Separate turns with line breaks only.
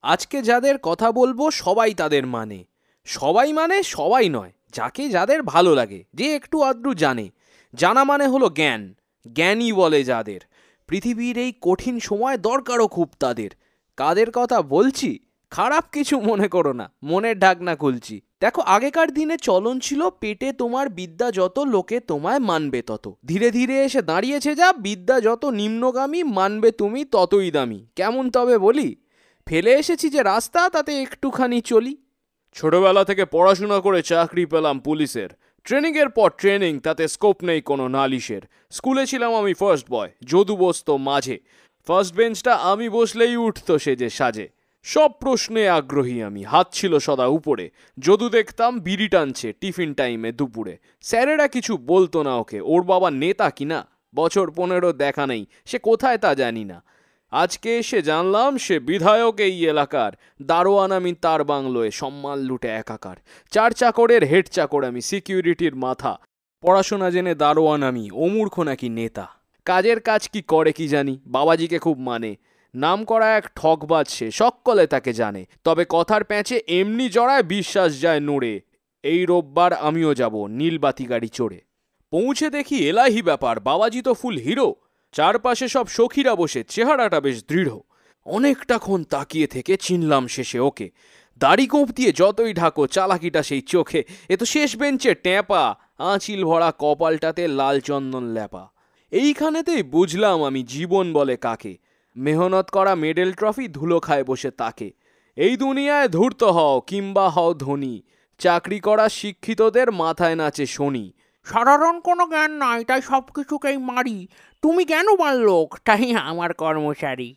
আজকে যাদের কথা বলবো সবাই তাদের মানে সবাই নয়, যাকে যাদের ভালো লাগে, যে একটু আধটু জানে। জানা মানে হলো জ্ঞান, জ্ঞানী বলে যাদের। পৃথিবীর এই কঠিন সময় দরকারও খুব তাদের। কাদের কথা বলছি? খারাপ কিছু মনে করো না, মনের ঢাকনা খুলছি। দেখো, আগেকার দিনে চলন ছিল পেটে তোমার বিদ্যা যত, লোকে তোমায় মানবে তত। ধীরে ধীরে এসে দাঁড়িয়েছে যা, বিদ্যা যত নিম্নগামী, মানবে তুমি ততই দামি। কেমন তবে বলি? ফেলে এসেছি যে রাস্তা, তাতে একটুখানি চলি। ছোটবেলা থেকে পড়াশোনা করে চাকরি পেলাম পুলিশের। ট্রেনিংয়ের পর ট্রেনিং, তাতে স্কোপ নেই কোনো নালিশের। স্কুলে ছিলাম আমি ফার্স্ট বয়, যদু বসতো মাঝে। ফার্স্ট বেঞ্চটা আমি বসলেই উঠতো সেজে সাজে। সব প্রশ্নে আগ্রহী আমি, হাত ছিল সদা উপরে। যদু দেখতাম বিড়ি টানছে টিফিন টাইমে দুপুরে। স্যারেরা কিছু বলতো না ওকে, ওর বাবা নেতা কিনা। বছর 15 দেখা নেই, সে কোথায় তা জানি না। আজকে এসে জানলাম সে বিধায়ক এই এলাকার। দারোয়ান আমি তার বাংলোয়, সম্মান লুটে একাকার। 4 চাকরের হেড চাকর আমি, সিকিউরিটির মাথা। পড়াশোনা জেনে দারোয়ান আমি, ও মূর্খ নাকি নেতা। কাজের কাজ কি করে কি জানি, বাবাজিকে খুব মানে। নাম করা এক ঠকবাজ সে, সকলে তাকে জানে। তবে কথার প্যাঁচে এমনি জড়ায়, বিশ্বাস যায় নড়ে। এই রোববার আমিও যাব নীলবাতি গাড়ি চড়ে। পৌঁছে দেখি এলাহি ব্যাপার, বাবাজি তো ফুল হিরো। চারপাশে সব সখীরা বসে, চেহারাটা বেশ দৃঢ়। অনেকটাক্ষণ তাকিয়ে থেকে চিনলাম শেষে ওকে। দাড়ি কোপ দিয়ে যতই ঢাকো, চালাকিটা সেই চোখে। এ তো শেষ বেঞ্চে ট্যাপা, আঁচিল ভরা কপালটাতে লাল চন্দন ল্যাপা। এইখানেতেই বুঝলাম আমি জীবন বলে কাকে। মেহনত করা মেডেল ট্রফি ধুলো খায় বসে তাকে। এই দুনিয়ায় ধূর্ত হও কিংবা হও ধনী, চাকরি করা শিক্ষিতদের মাথায় নাচে শনি।
সাধারণ কোনো জ্ঞান নাই, তাই সব কিছুকেই মারি। তুমি কেন মারলোক, তাই আমার কর্মচারী।